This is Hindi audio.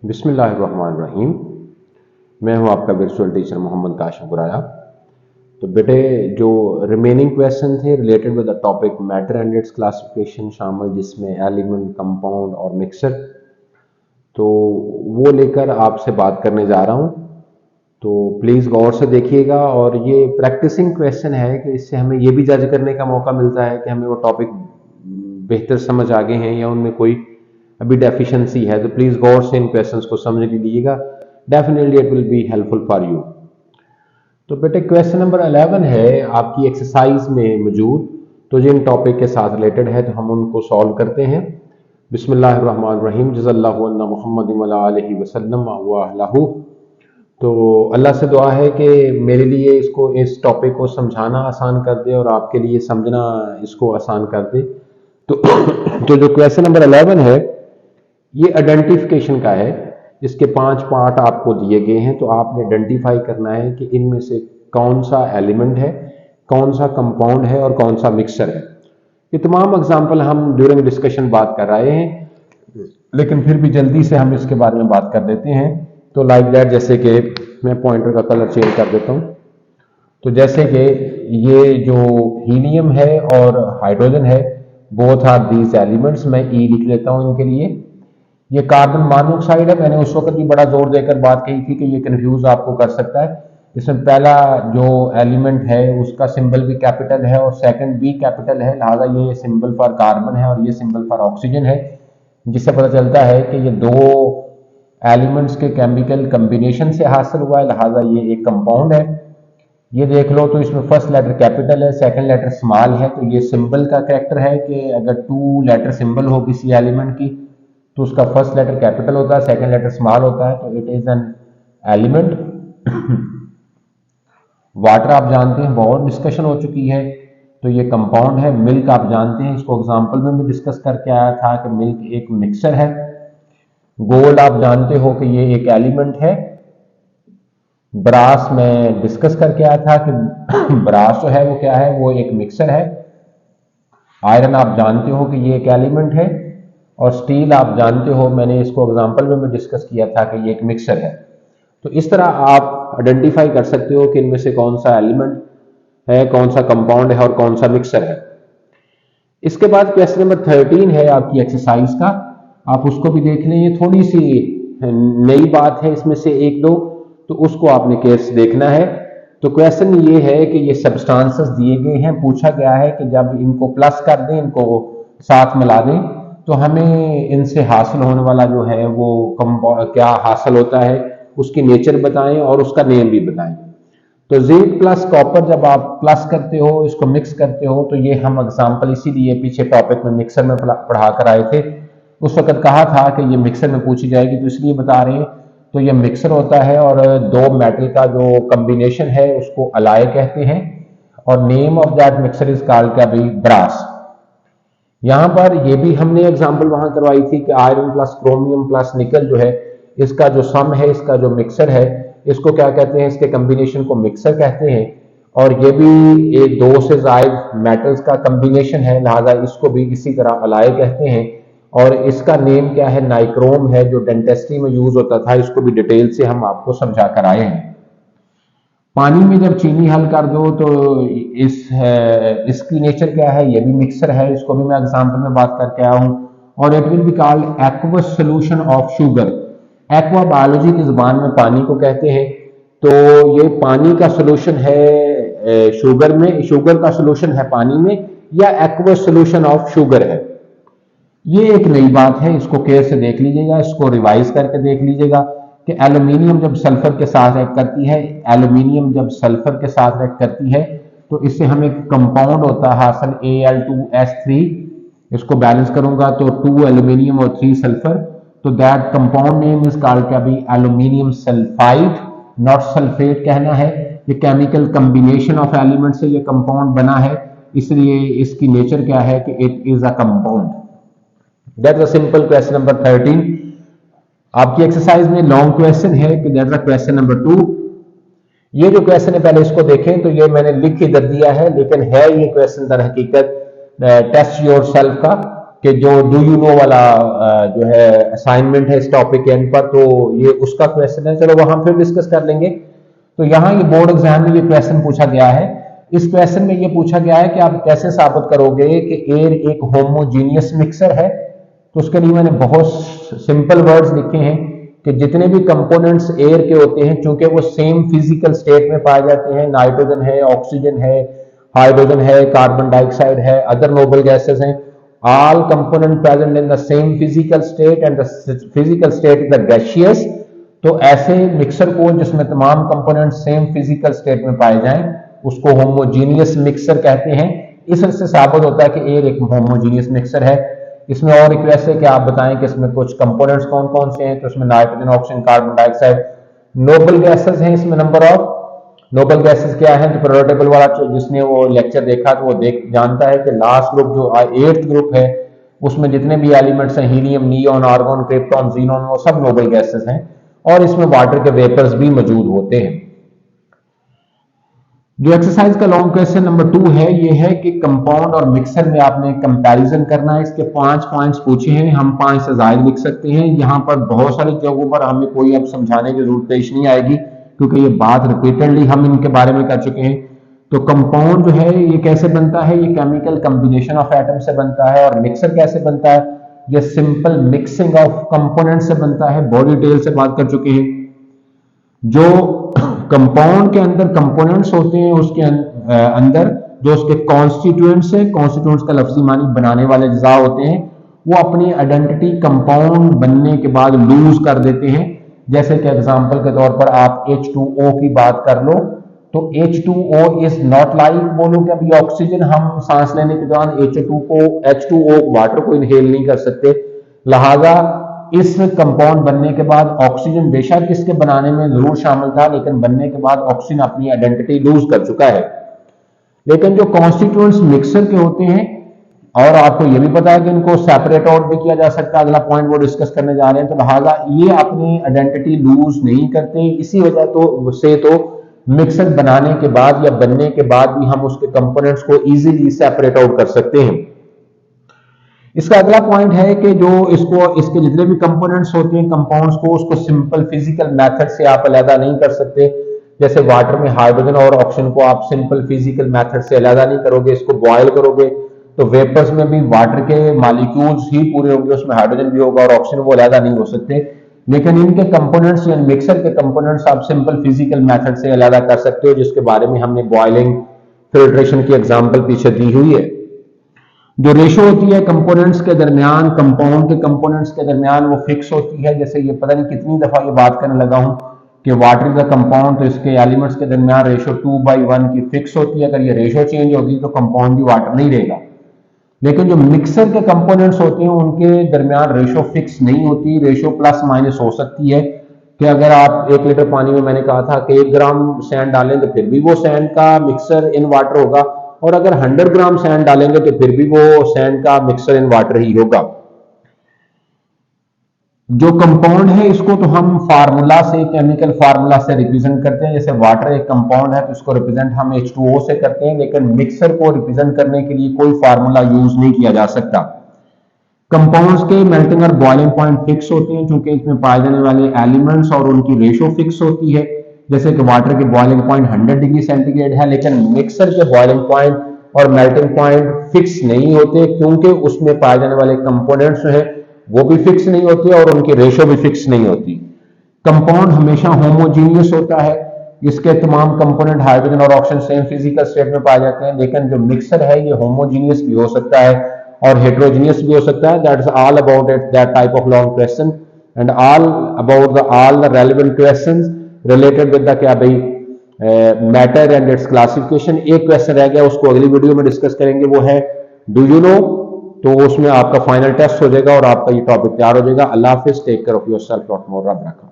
बिस्मिल्लाहिर्रहमानिर्रहीम। मैं हूं आपका वर्चुअल टीचर मोहम्मद काशिफ गुराया। तो बेटे, जो रिमेनिंग क्वेश्चन थे related with the topic matter and it's classification शामिल, जिसमें एलिमेंट, कंपाउंड और मिक्सर, तो वो लेकर आपसे बात करने जा रहा हूं। तो प्लीज़ गौर से देखिएगा, और ये प्रैक्टिसिंग क्वेश्चन है कि इससे हमें ये भी जज करने का मौका मिलता है कि हमें वो टॉपिक बेहतर समझ आ गए हैं या उनमें कोई अभी डेफिशिएंसी है। तो प्लीज़ गौर से इन क्वेश्चंस को समझ लीजिएगा, definitely it will be helpful for you. तो बेटे, क्वेश्चन नंबर 11 है आपकी एक्सरसाइज में मौजूद, तो जिन टॉपिक के साथ रिलेटेड है तो हम उनको सॉल्व करते हैं। बिस्मिल्लाहिर्रहमानिर्रहीम। जज़ल्लाहु अन्ना मुहम्मद व अला आलिहि वसल्लम व अहलहु। तो अल्लाह से दुआ है कि मेरे लिए इस टॉपिक को समझाना आसान कर दे और आपके लिए समझना इसको आसान कर दे। तो जो क्वेश्चन नंबर 11 है ये आइडेंटिफिकेशन का है। इसके 5 पार्ट आपको दिए गए हैं, तो आपने आइडेंटिफाई करना है कि इनमें से कौन सा एलिमेंट है, कौन सा कंपाउंड है और कौन सा मिक्सचर है। ये तमाम एग्जाम्पल हम ड्यूरिंग डिस्कशन बात कर रहे हैं, लेकिन फिर भी जल्दी से हम इसके बारे में बात कर देते हैं। तो लाइक दैट, जैसे कि मैं पॉइंटर का कलर चेंज कर देता हूं। तो जैसे कि ये जो हीलियम है और हाइड्रोजन है, बोथ आर दीज एलिमेंट्स, मैं ई लिख लेता हूं इनके लिए। ये कार्बन मोनोऑक्साइड है। मैंने उस वक्त भी बड़ा जोर देकर बात कही थी कि ये कंफ्यूज आपको कर सकता है। इसमें पहला जो एलिमेंट है उसका सिंबल भी कैपिटल है और सेकंड भी कैपिटल है, लिहाजा ये सिंबल फॉर कार्बन है और ये सिंबल फॉर ऑक्सीजन है, जिससे पता चलता है कि ये दो एलिमेंट्स के केमिकल कम्बिनेशन से हासिल हुआ है, लिहाजा ये एक कंपाउंड है। ये देख लो, तो इसमें फर्स्ट लेटर कैपिटल है, सेकंड लेटर स्मॉल है। तो ये सिंबल का कैरेक्टर है कि अगर 2 लेटर सिंबल हो किसी एलिमेंट की तो उसका फर्स्ट लेटर कैपिटल होता है, सेकंड लेटर स्मॉल होता है, तो it is an element. Water आप जानते हैं, बहुत डिस्कशन हो चुकी है, तो ये कंपाउंड है। मिल्क आप जानते हैं, इसको एग्जांपल में भी डिस्कस करके आया था कि मिल्क एक मिक्सचर है। गोल्ड आप जानते हो कि ये एक एलिमेंट है। ब्रास में डिस्कस करके आया था कि ब्रास जो है वो क्या है, वो एक मिक्सचर है। आयरन आप जानते हो कि ये एक एलिमेंट है, और स्टील आप जानते हो, मैंने इसको एग्जांपल में भी डिस्कस किया था कि ये एक मिक्सचर है। तो इस तरह आप आइडेंटिफाई कर सकते हो कि इनमें से कौन सा एलिमेंट है, कौन सा कंपाउंड है और कौन सा मिक्सचर है। इसके बाद क्वेश्चन नंबर 13 है आपकी एक्सरसाइज का, आप उसको भी देख लें। ये थोड़ी सी नई बात है, इसमें से एक दो, तो उसको आपने केस देखना है। तो क्वेश्चन ये है कि ये सब्सटेंसेस दिए गए हैं, पूछा गया है कि जब इनको प्लस कर दें, इनको साथ मिला दें, तो हमें इनसे हासिल होने वाला जो है वो क्या हासिल होता है, उसकी नेचर बताएं और उसका नेम भी बताएं। तो जिंक प्लस कॉपर जब आप प्लस करते हो, इसको मिक्स करते हो, तो ये हम एग्जांपल इसीलिए पीछे टॉपिक में मिक्सर में पढ़ा कर आए थे। उस वक्त कहा था कि ये मिक्सर में पूछी जाएगी, तो इसलिए बता रहे हैं। तो ये मिक्सर होता है और दो मेटल का जो कॉम्बिनेशन है उसको अलाय कहते हैं, और name of that mixer is called क्या भाई, ब्रास। यहां पर ये भी हमने एग्जांपल वहां करवाई थी कि आयरन प्लस क्रोमियम प्लस निकल जो है, इसका जो सम है, इसका जो मिक्सर है, इसको क्या कहते हैं, इसके कॉम्बिनेशन को मिक्सर कहते हैं। और ये भी एक 2 से ज्यादा मेटल्स का कॉम्बिनेशन है, लिहाजा इसको भी इसी तरह अलाय कहते हैं। और इसका नेम क्या है, नाइक्रोम है, जो डेंटिस्ट्री में यूज होता था। इसको भी डिटेल से हम आपको समझा कर आए हैं। पानी में जब चीनी हल कर दो तो इसकी नेचर क्या है, ये भी मिक्सर है, इसको भी मैं एग्जांपल में बात करके आया हूं। और it will be called aqueous solution of sugar. Aqua biology की जुबान में पानी को कहते हैं। तो ये पानी का सोल्यूशन है शुगर में, शुगर का सोल्यूशन है पानी में, या एक्वस सोल्यूशन ऑफ शुगर है। ये एक नई बात है, इसको केयर से देख लीजिएगा, इसको रिवाइज करके देख लीजिएगा कि एल्यूमिनियम जब सल्फर के साथ रिएक्ट करती है, एल्यूमिनियम जब सल्फर के साथ रिएक्ट करती है, तो इससे हमें कंपाउंड होता है हासिल Al2S3। इसको बैलेंस करूंगा तो 2 एल्यूमिनियम और 3 सल्फर, तो that compound name is called क्या भी, एल्यूमिनियम सल्फाइड, नॉट सल्फेट कहना है। ये केमिकल कॉम्बिनेशन ऑफ एलिमेंट से ये कंपाउंड बना है, इसलिए इसकी नेचर क्या है कि it is a compound. That's a simple question number 13। आपकी एक्सरसाइज में लॉन्ग क्वेश्चन है कि दैट्स अ क्वेश्चन नंबर 2। ये जो क्वेश्चन है पहले इसको देखें, तो ये मैंने लिख के इधर दिया है, लेकिन है ये क्वेश्चन दर हकीकत टेस्ट योर सेल्फ का, कि जो डू यू नो वाला जो है असाइनमेंट है इस टॉपिक के एंड पर, तो ये उसका क्वेश्चन है, चलो वहां फिर डिस्कस कर लेंगे। तो यहाँ ये बोर्ड एग्जाम में ये क्वेश्चन पूछा गया है। इस क्वेश्चन में ये पूछा गया है कि आप कैसे साबित करोगे कि एयर एक होमोजीनियस मिक्सर है। तो उसके लिए मैंने बहुत सिंपल वर्ड्स लिखे हैं कि जितने भी कंपोनेंट्स एयर के होते हैं, चूंकि वो सेम फिजिकल स्टेट में पाए जाते हैं, नाइट्रोजन है, ऑक्सीजन है, हाइड्रोजन है, कार्बन डाइऑक्साइड है, अदर नोबल गैसेस हैं, all component present in the same physical state and the physical state is the gaseous। तो ऐसे मिक्सर को जिसमें तमाम कंपोनेंट सेम फिजिकल स्टेट में पाए जाएं उसको होमोजीनियस मिक्सर कहते हैं। इससे साबित होता है कि एयर एक होमोजीनियस मिक्सर है। इसमें और रिक्वेस्ट है कि आप बताएं कि इसमें कुछ कंपोनेंट्स कौन कौन से हैं। तो इसमें nitrogen, oxygen, carbon dioxide noble gases हैं। इसमें नंबर ऑफ नोबल गैसेस क्या है, तो पीरियोडिक टेबल वाला जिसने वो लेक्चर देखा तो वो जानता है कि लास्ट ग्रुप जो 8th ग्रुप है उसमें जितने भी एलिमेंट्स हैं, helium, neon, argon, krypton, xenon, वो सब नोबल गैसेस हैं और इसमें वाटर के वेपर्स भी मौजूद होते हैं। जो एक्सरसाइज का लॉन्ग क्वेश्चन नंबर 2 है, ये है कि कंपाउंड और मिक्सर में आपने कंपैरिजन करना है। इसके 5 पॉइंट्स पूछे हैं, हम 5 से ज्यादा लिख सकते हैं। यहाँ पर बहुत सारी जगहों पर हमें कोई अब समझाने की जरूरत पेश नहीं आएगी क्योंकि ये बात रिपीटेडली हम इनके बारे में कर चुके हैं। तो कंपाउंड जो है ये कैसे बनता है, ये केमिकल कॉम्बिनेशन ऑफ एटम से बनता है। और मिक्सर कैसे बनता है, ये सिंपल मिक्सिंग ऑफ कंपोनेंट से बनता है। बॉडी डिटेल से बात कर चुके हैं। जो कंपाउंड के अंदर कंपोनेंट्स होते हैं उसके अंदर जो उसके कॉन्स्टिट्यूएंट्स है, कॉन्स्टिट्यूएंट्स का लफ्जी मानी बनाने वाले अज्जा होते हैं, वो अपनी आइडेंटिटी कंपाउंड बनने के बाद लूज कर देते हैं। जैसे कि एग्जांपल के तौर पर आप H2O की बात कर लो तो H2O इज नॉट लाइक, बोलो कि अभी ऑक्सीजन हम सांस लेने के दौरान H2O वाटर को इनहेल नहीं कर सकते, लिहाजा इस कंपाउंड बनने के बाद ऑक्सीजन बेशक इसके बनाने में जरूर शामिल था लेकिन बनने के बाद ऑक्सीजन अपनी आइडेंटिटी लूज कर चुका है। लेकिन जो कॉन्स्टिट्यूएंट्स मिक्सर के होते हैं, और आपको यह भी पता है कि इनको सेपरेट आउट भी किया जा सकता है, अगला पॉइंट वो डिस्कस करने जा रहे हैं, तो लिहाजा ये अपनी आइडेंटिटी लूज नहीं करते। इसी वजह से मिक्सर बनाने के बाद या बनने के बाद भी हम उसके कंपोनेंट्स को इजीली सेपरेट आउट कर सकते हैं। इसका अगला पॉइंट है कि जो इसके जितने भी कंपोनेंट्स होते हैं कंपाउंड्स को, उसको सिंपल फिजिकल मेथड से आप अलग नहीं कर सकते। जैसे वाटर में हाइड्रोजन और ऑक्सीजन को आप सिंपल फिजिकल मेथड से अलग नहीं करोगे, इसको बॉयल करोगे तो वेपर्स में भी वाटर के मॉलिक्यूल्स ही पूरे होंगे, उसमें हाइड्रोजन भी होगा और ऑक्सीजन, वो अलग नहीं हो सकते। लेकिन इनके कंपोनेंट्स या मिक्सर के कंपोनेंट्स आप सिंपल फिजिकल मेथड से अलग कर सकते हो, जिसके बारे में हमने बॉइलिंग, फिल्ट्रेशन की एग्जांपल पीछे दी हुई है। जो रेशो होती है कंपोनेंट्स के दरमियान, कंपाउंड के कंपोनेंट्स के दरमियान, वो फिक्स होती है। जैसे ये पता नहीं कितनी दफा ये बात करने लगा हूं कि वाटर इज अ कंपाउंड, तो इसके एलिमेंट्स के दरमियान रेशो 2/1 की फिक्स होती है। अगर ये रेशो चेंज होगी तो कंपाउंड भी वाटर नहीं रहेगा। लेकिन जो मिक्सर के कंपोनेंट्स होते हैं उनके दरमियान रेशो फिक्स नहीं होती, रेशो प्लस माइनस हो सकती है। कि अगर आप 1 लीटर पानी में, मैंने कहा था कि 1 ग्राम सैंड डालें तो फिर भी वो सैंड का मिक्सर इन वाटर होगा, और अगर 100 ग्राम सैंड डालेंगे तो फिर भी वो सैंड का मिक्सर इन वाटर ही होगा। जो कंपाउंड है इसको तो हम फार्मूला से, केमिकल फार्मूला से रिप्रेजेंट करते हैं। जैसे वाटर एक कंपाउंड है तो इसको रिप्रेजेंट हम H2O से करते हैं, लेकिन मिक्सर को रिप्रेजेंट करने के लिए कोई फार्मूला यूज नहीं किया जा सकता। कंपाउंड्स के मेल्टिंग और बॉइलिंग पॉइंट फिक्स होते हैं क्योंकि इसमें पाए जाने वाले एलिमेंट्स और उनकी रेशो फिक्स होती है। जैसे कि वाटर के बॉइलिंग पॉइंट 100 डिग्री सेंटीग्रेड है, लेकिन मिक्सर के बॉइलिंग पॉइंट और मेल्टिंग पॉइंट फिक्स नहीं होते क्योंकि उसमें पाए जाने वाले कंपोनेंट्स जो है वो भी फिक्स नहीं होती और उनकी रेशो भी फिक्स नहीं होती। कंपाउंड हमेशा होमोजीनियस होता है, इसके तमाम कंपोनेंट हाइड्रोजन और ऑक्सीजन सेम फिजिकल स्टेट में पाए जाते हैं। लेकिन जो मिक्सर है ये होमोजीनियस भी हो सकता है और हेट्रोजीनियस भी हो सकता है। That is all about it, that type of long question and all about all the relevant questions related with the क्या भाई मैटर एंड इट्स क्लासिफिकेशन। एक क्वेश्चन रह गया, उसको अगली वीडियो में डिस्कस करेंगे, वो है डू यू नो। तो उसमें आपका फाइनल टेस्ट हो जाएगा और आपका ये टॉपिक तैयार हो जाएगा। अल्लाह हाफिज, take care of yourself, not more, रब रखा।